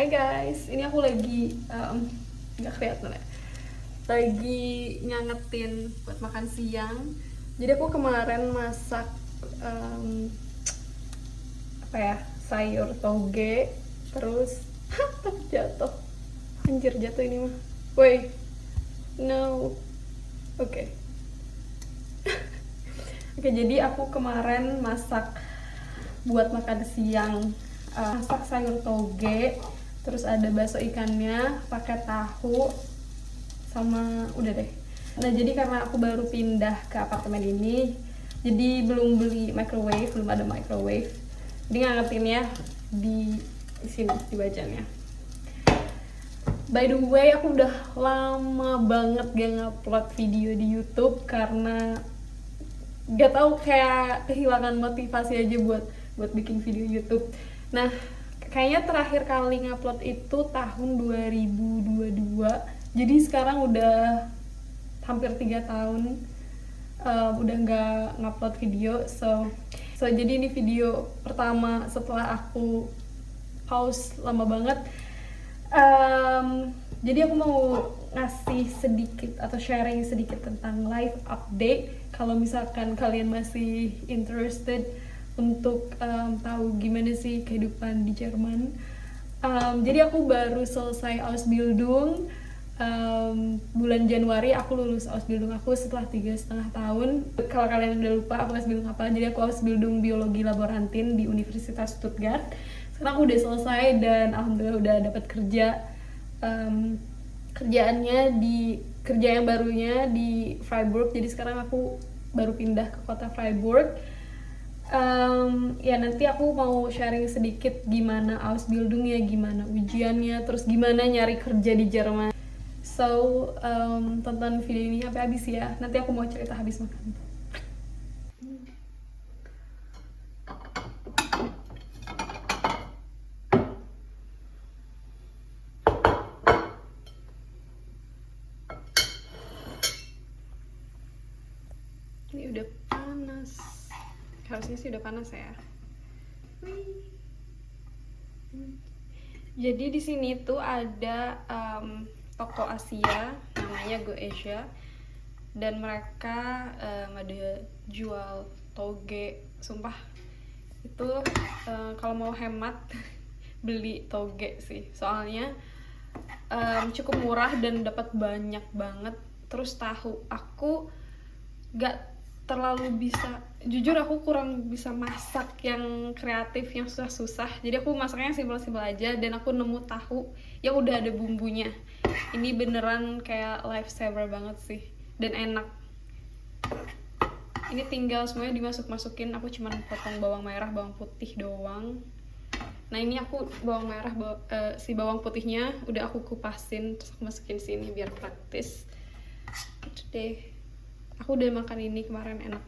Hai guys, ini aku lagi nggak kelihatan ya. Lagi ngangetin buat makan siang. Jadi aku kemarin masak apa ya, sayur toge, terus tapi jatuh. Anjir jatuh ini mah. Woi, no. Oke. Oke, jadi aku kemarin masak buat makan siang, masak sayur toge, terus ada bakso ikannya pakai tahu, sama udah deh. Nah, jadi karena aku baru pindah ke apartemen ini, jadi belum beli microwave, belum ada microwave. Jadi ngangetinnya di sini, di wajannya. By the way, aku udah lama banget gak ngupload video di YouTube karena gak tahu, kayak kehilangan motivasi aja buat bikin video YouTube. Nah, kayaknya terakhir kali ngupload itu tahun 2022. Jadi sekarang udah hampir 3 tahun udah nggak ngupload video. So jadi ini video pertama setelah aku pause lama banget. Jadi aku mau ngasih sedikit atau sharing sedikit tentang life update. Kalau misalkan kalian masih interested untuk tahu gimana sih kehidupan di Jerman. Jadi aku baru selesai Ausbildung. Bulan Januari aku lulus Ausbildung aku setelah 3,5 tahun. Kalau kalian udah lupa aku Ausbildung apa, jadi aku Ausbildung biologi laborantin di Universitas Stuttgart. Sekarang aku udah selesai dan alhamdulillah udah dapat kerja. Kerjaannya di kerja yang barunya di Freiburg. Jadi sekarang aku baru pindah ke kota Freiburg. Ya nanti aku mau sharing sedikit gimana Ausbildungnya, gimana ujiannya, terus gimana nyari kerja di Jerman. So, tonton video ini sampai habis ya. Nanti aku mau cerita habis makan. Ini udah panas. Harusnya sih udah panas ya. Jadi di sini tuh ada toko Asia namanya Go Asia, dan mereka ada jual toge. Sumpah itu kalau mau hemat beli toge sih, soalnya cukup murah dan dapat banyak banget. Terus tahu, aku gak terlalu bisa, jujur aku kurang bisa masak yang kreatif, yang susah-susah. Jadi aku masaknya simpel-simpel aja, dan aku nemu tahu yang udah ada bumbunya. Ini beneran kayak lifesaver banget sih, dan enak. Ini tinggal semuanya dimasuk-masukin. Aku cuma potong bawang merah, bawang putih doang. Nah ini aku bawang merah, si bawang putihnya udah aku kupasin, terus aku masukin sini biar praktis. Itu deh. Aku udah makan ini kemarin, enak.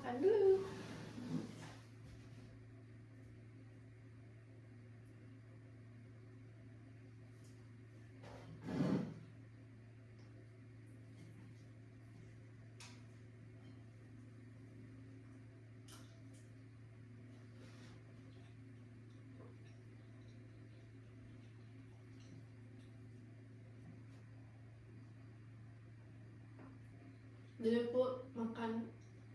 Makan dulu. Jadi aku makan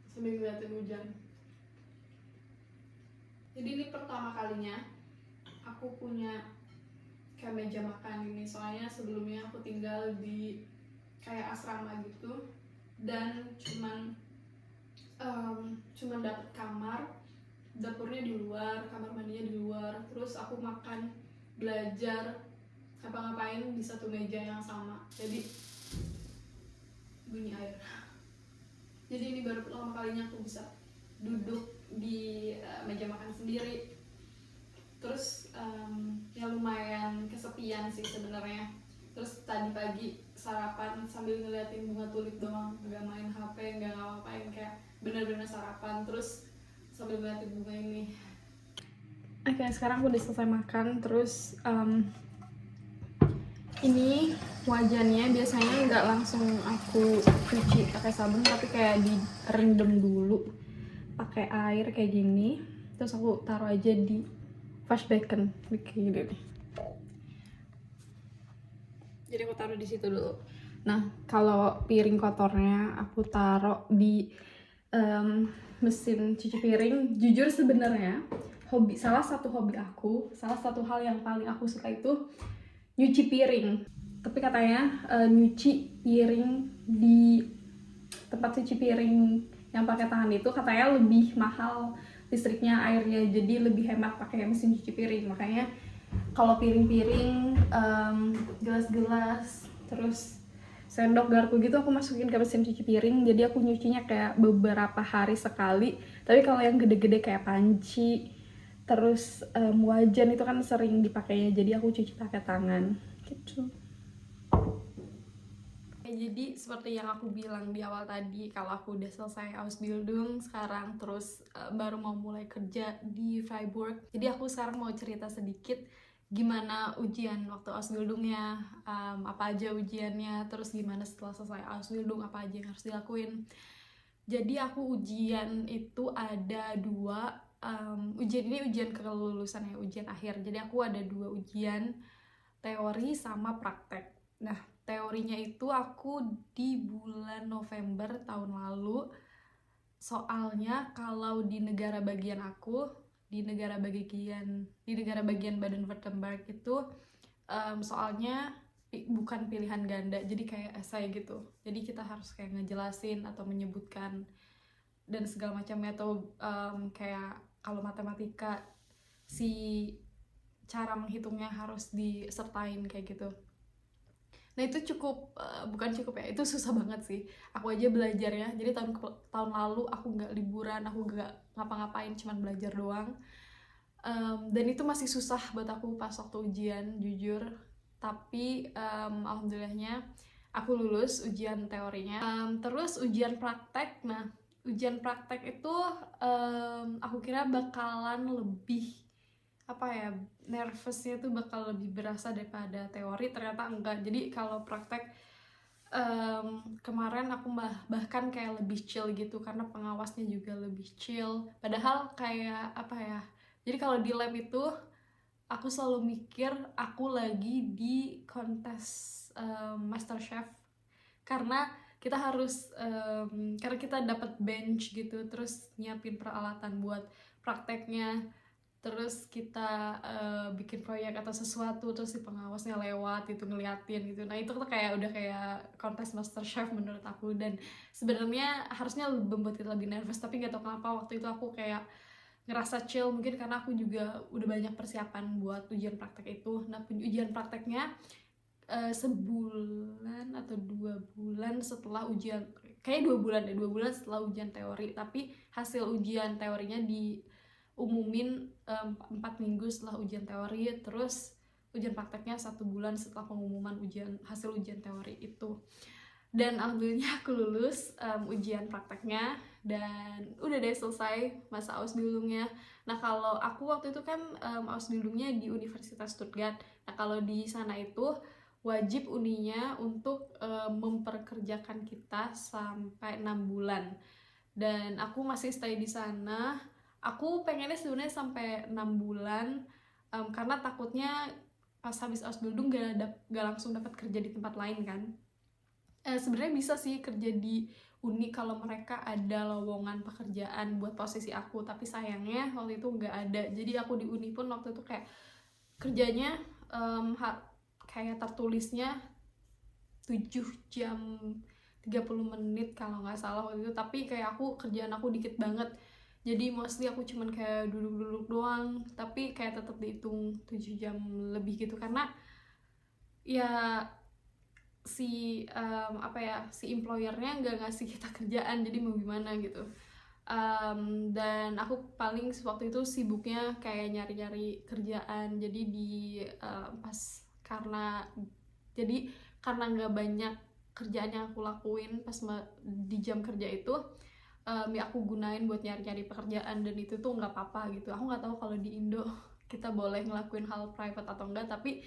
sambil ngeliatin hujan. Jadi ini pertama kalinya aku punya kayak meja makan ini, soalnya sebelumnya aku tinggal di kayak asrama gitu, dan cuman dapet kamar, dapurnya di luar, kamar mandinya di luar. Terus aku makan, belajar, ngapa-ngapain di satu meja yang sama. Jadi bunyi air. Jadi ini baru pertama kalinya aku bisa duduk di meja makan sendiri. Terus penantian sih sebenarnya. Terus tadi pagi sarapan sambil ngeliatin bunga tulip doang, nggak main HP, nggak ngapain, kayak bener-bener sarapan terus sambil ngeliatin bunga ini. Oke, sekarang aku udah selesai makan. Terus ini wajannya biasanya nggak langsung aku cuci pakai sabun, tapi kayak direndam dulu pakai air kayak gini, terus aku taruh aja di wash basin kayak gini nih. Jadi aku taruh di situ dulu. Nah, kalau piring kotornya aku taruh di mesin cuci piring. Jujur sebenarnya salah satu hal yang paling aku suka itu nyuci piring. Tapi katanya nyuci piring di tempat cuci piring yang pakai tangan itu katanya lebih mahal listriknya, airnya, jadi lebih hemat pakai mesin cuci piring. Makanya kalau piring-piring, gelas-gelas, terus sendok garpu gitu aku masukin ke mesin cuci piring. Jadi aku nyucinya kayak beberapa hari sekali. Tapi kalau yang gede-gede kayak panci, terus wajan itu kan sering dipakainya, jadi aku cuci pakai tangan gitu. Jadi seperti yang aku bilang di awal tadi, kalau aku udah selesai Ausbildung sekarang, terus baru mau mulai kerja di Freiburg. Jadi aku sekarang mau cerita sedikit gimana ujian waktu Ausbildungnya, apa aja ujiannya, terus gimana setelah selesai Ausbildung, apa aja yang harus dilakuin. Jadi aku ujian itu ada dua, ujian ini ujian kelulusan ya, ujian akhir. Jadi aku ada dua ujian, teori sama praktek. Nah, teorinya itu aku di bulan November tahun lalu. Soalnya kalau di negara bagian aku, di negara bagian Baden-Württemberg itu soalnya bukan pilihan ganda, jadi kayak esai gitu. Jadi kita harus kayak ngejelasin atau menyebutkan dan segala macamnya, atau kayak kalau matematika si cara menghitungnya harus disertain kayak gitu. Nah itu bukan cukup ya, itu susah banget sih. Aku aja belajarnya, jadi tahun lalu aku nggak liburan, aku nggak ngapa-ngapain, cuman belajar doang. Dan itu masih susah buat aku pas waktu ujian, jujur. Tapi alhamdulillahnya aku lulus ujian teorinya. Terus ujian praktek, nah ujian praktek itu aku kira bakalan lebih nervousnya tuh bakal lebih berasa daripada teori. Ternyata enggak. Jadi kalau praktek kemarin aku bahkan kayak lebih chill gitu, karena pengawasnya juga lebih chill. Padahal kayak jadi kalau di lab itu aku selalu mikir aku lagi di kontes MasterChef, karena kita harus karena kita dapat bench gitu, terus nyiapin peralatan buat prakteknya, terus kita bikin proyek atau sesuatu, terus si pengawasnya lewat itu ngeliatin gitu. Nah itu tuh kayak udah kayak kontes MasterChef menurut aku, dan sebenarnya harusnya membuat kita lebih nervous, tapi gak tau kenapa waktu itu aku kayak ngerasa chill, mungkin karena aku juga udah banyak persiapan buat ujian praktek itu. Nah ujian prakteknya sebulan atau 2 bulan setelah ujian, kayak 2 bulan setelah ujian teori. Tapi hasil ujian teorinya diumumin 4 minggu setelah ujian teori, terus ujian prakteknya 1 bulan setelah pengumuman hasil ujian teori itu. Dan alhamdulillah aku lulus ujian prakteknya, dan udah deh selesai masa Ausbildungnya. Nah kalau aku waktu itu kan Ausbildungnya di Universitas Stuttgart. Nah kalau di sana itu wajib uninya untuk memperkerjakan kita sampai 6 bulan. Dan aku masih stay di sana. Aku pengennya sebenarnya sampai 6 bulan, karena takutnya pas habis Ausbildung gak langsung dapat kerja di tempat lain kan. Sebenarnya bisa sih kerja di uni kalau mereka ada lowongan pekerjaan buat posisi aku, tapi sayangnya waktu itu nggak ada. Jadi aku di uni pun waktu itu kayak kerjanya kayak tertulisnya 7 jam 30 menit kalau nggak salah waktu itu, tapi kayak kerjaan aku dikit banget, jadi mostly aku cuman kayak duduk-duduk doang, tapi kayak tetap dihitung 7 jam lebih gitu, karena ya si employernya nggak ngasih kita kerjaan, jadi mau gimana gitu. Dan aku paling waktu itu sibuknya kayak nyari-nyari kerjaan. Jadi pas karena nggak banyak kerjaan yang aku lakuin pas di jam kerja itu, ya aku gunain buat nyari-nyari pekerjaan, dan itu tuh nggak apa-apa gitu. Aku nggak tahu kalau di Indo kita boleh ngelakuin hal private atau enggak, tapi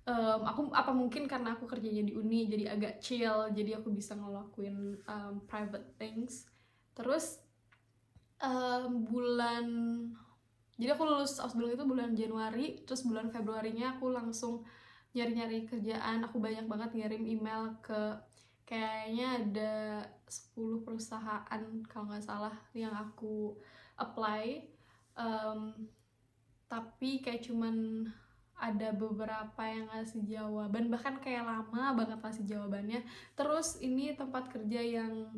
apa mungkin karena aku kerjanya di uni jadi agak chill, jadi aku bisa ngelakuin private things. Terus jadi aku lulus Ausbildung itu bulan Januari, terus bulan Februarinya aku langsung nyari-nyari kerjaan. Aku banyak banget ngirim email ke kayaknya ada 10 perusahaan kalau nggak salah yang aku apply, tapi kayak cuman ada beberapa yang ngasih jawaban, bahkan kayak lama banget ngasih jawabannya. Terus ini tempat kerja yang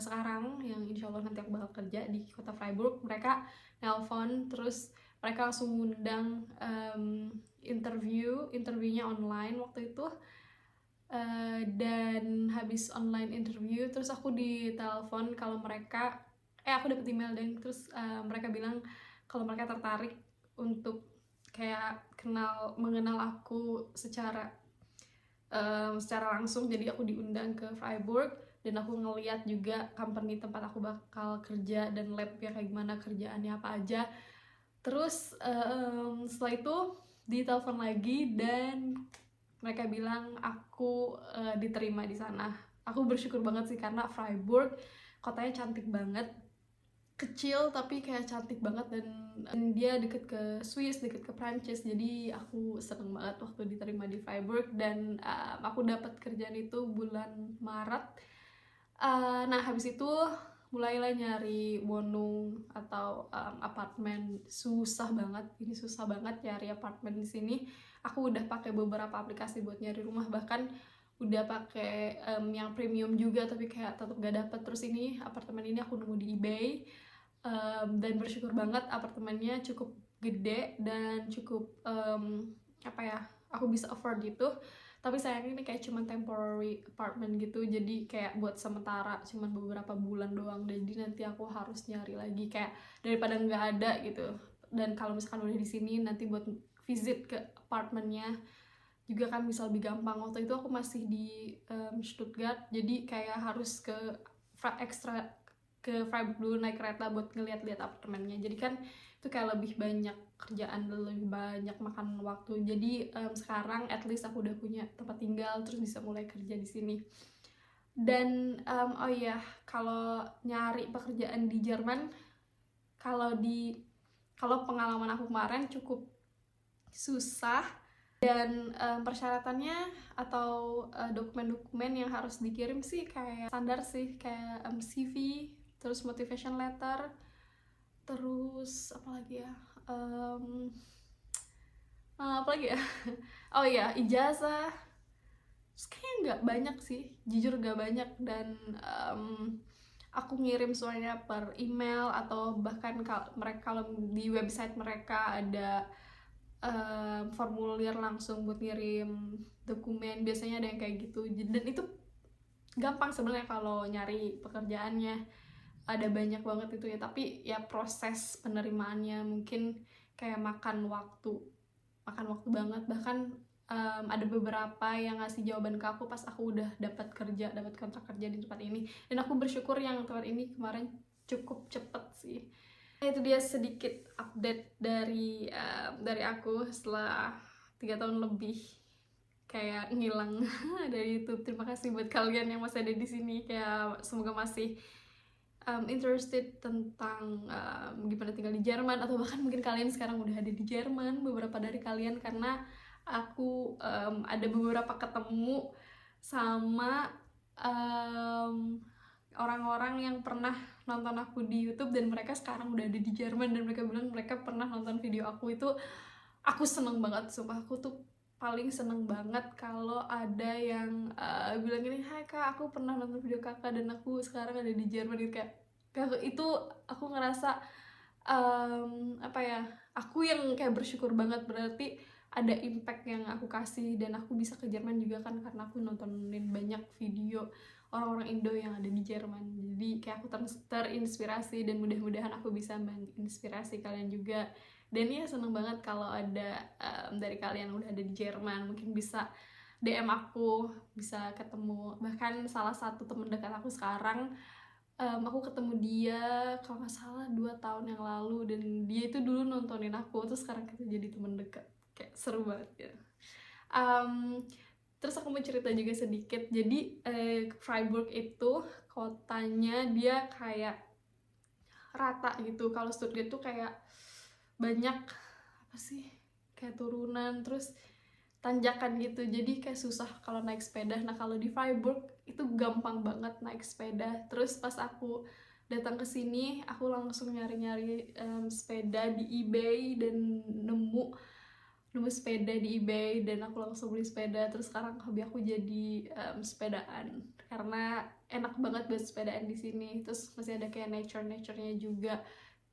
sekarang, yang insya Allah nanti aku bakal kerja di kota Freiburg, mereka nelpon, terus mereka langsung ngundang interviewnya online waktu itu. Dan habis online interview, terus aku ditelepon kalau mereka aku dapet email, dan terus mereka bilang kalau mereka tertarik untuk kayak mengenal aku secara langsung. Jadi aku diundang ke Freiburg, dan aku ngeliat juga company tempat aku bakal kerja dan labnya kayak gimana, kerjaannya apa aja. Terus setelah itu ditelepon lagi dan mereka bilang aku diterima di sana. Aku bersyukur banget sih, karena Freiburg kotanya cantik banget, kecil tapi kayak cantik banget, dan dia deket ke Swiss, deket ke Prancis. Jadi aku seneng banget waktu diterima di Freiburg, dan aku dapat kerjaan itu bulan Maret. Nah habis itu mulailah nyari Wohnung atau apartemen. Susah banget nyari apartemen di sini. Aku udah pakai beberapa aplikasi buat nyari rumah, bahkan udah pakai yang premium juga, tapi kayak tetap gak dapet. Terus ini apartemen ini aku nemu di eBay, dan bersyukur banget apartemennya cukup gede dan cukup aku bisa afford gitu. Tapi sayangnya ini kayak cuman temporary apartment gitu, jadi kayak buat sementara, cuman beberapa bulan doang. Jadi nanti aku harus nyari lagi, kayak daripada nggak ada gitu. Dan kalau misalkan udah di sini, nanti buat visit ke apartemennya juga kan bisa lebih gampang. Waktu itu aku masih di Stuttgart, jadi kayak harus ke Freiburg dulu naik kereta buat ngeliat-liat apartemennya. Jadi kan itu kayak lebih banyak kerjaan dan lebih banyak makan waktu. Jadi sekarang at least aku udah punya tempat tinggal, terus bisa mulai kerja di sini. Dan oh iya, kalau nyari pekerjaan di Jerman, kalau pengalaman aku kemarin cukup susah, dan persyaratannya atau dokumen-dokumen yang harus dikirim sih kayak standar sih, kayak CV, terus motivation letter, terus apalagi ya, apalagi ya, oh iya, ijazah. Terus kayaknya nggak banyak sih, jujur nggak banyak. Dan aku ngirim semuanya per email, atau bahkan kalau di website mereka ada formulir langsung buat ngirim dokumen, biasanya ada yang kayak gitu. Dan itu gampang sebenarnya kalau nyari pekerjaannya, ada banyak banget itu ya. Tapi ya proses penerimaannya mungkin kayak makan waktu banget. Bahkan ada beberapa yang ngasih jawaban ke aku pas aku udah dapat kontrak kerja di tempat ini. Dan aku bersyukur yang tempat ini kemarin cukup cepet sih. Itu dia sedikit update dari aku setelah 3 tahun lebih kayak ngilang dari YouTube. Terima kasih buat kalian yang masih ada di sini, kayak semoga masih interested tentang gimana tinggal di Jerman, atau bahkan mungkin kalian sekarang udah ada di Jerman, beberapa dari kalian, karena aku ada beberapa ketemu sama orang-orang yang pernah nonton aku di YouTube, dan mereka sekarang udah ada di Jerman, dan mereka bilang mereka pernah nonton video aku. Itu aku seneng banget, sumpah. Aku tuh paling seneng banget kalau ada yang bilang gini, "Hai kak, aku pernah nonton video kakak dan aku sekarang ada di Jerman." Gitu. Kayak itu aku ngerasa aku yang kayak bersyukur banget, berarti ada impact yang aku kasih. Dan aku bisa ke Jerman juga kan karena aku nontonin banyak video orang-orang Indo yang ada di Jerman. Jadi kayak aku terinspirasi, dan mudah-mudahan aku bisa menginspirasi kalian juga Dan ya seneng banget kalau ada dari kalian udah ada di Jerman, mungkin bisa DM aku, bisa ketemu. Bahkan salah satu temen dekat aku sekarang, aku ketemu dia kalau nggak salah 2 tahun yang lalu, dan dia itu dulu nontonin aku, terus sekarang kita jadi temen dekat. Kayak seru banget ya. Terus aku mau cerita juga sedikit. Jadi Freiburg itu kotanya dia kayak rata gitu. Kalau Stuttgart tuh kayak banyak apa sih, kayak turunan terus tanjakan gitu, jadi kayak susah kalau naik sepeda. Nah kalau di Freiburg itu gampang banget naik sepeda. Terus pas aku datang ke sini aku langsung nyari-nyari sepeda di eBay dan nemu sepeda di eBay, dan aku langsung beli sepeda. Terus sekarang hobi aku jadi sepedaan karena enak banget buat sepedaan di sini. Terus masih ada kayak nature-nya juga,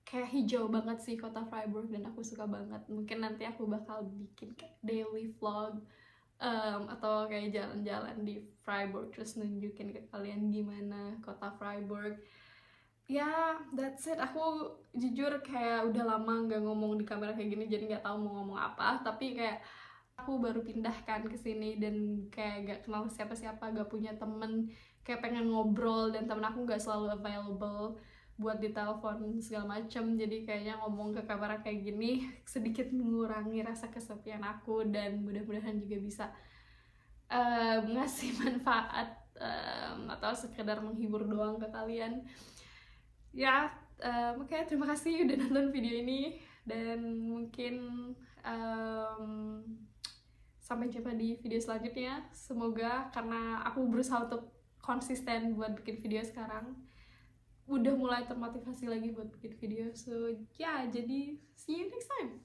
kayak hijau banget sih kota Freiburg, dan aku suka banget. Mungkin nanti aku bakal bikin kayak daily vlog atau kayak jalan-jalan di Freiburg terus nunjukin ke kalian gimana kota Freiburg. Ya, that's it. Aku jujur kayak udah lama nggak ngomong di kamera kayak gini, jadi nggak tahu mau ngomong apa. Tapi kayak aku baru pindahkan ke sini dan kayak gak kenal siapa-siapa, gak punya temen, kayak pengen ngobrol, dan temen aku nggak selalu available buat ditelepon segala macem. Jadi kayaknya ngomong ke kamera kayak gini sedikit mengurangi rasa kesepian aku, dan mudah-mudahan juga bisa ngasih manfaat atau sekedar menghibur doang ke kalian. Ya, oke, terima kasih udah nonton video ini, dan mungkin sampai jumpa di video selanjutnya. Semoga, karena aku berusaha untuk konsisten buat bikin video sekarang, udah mulai termotivasi lagi buat bikin video. So, ya, jadi see you next time.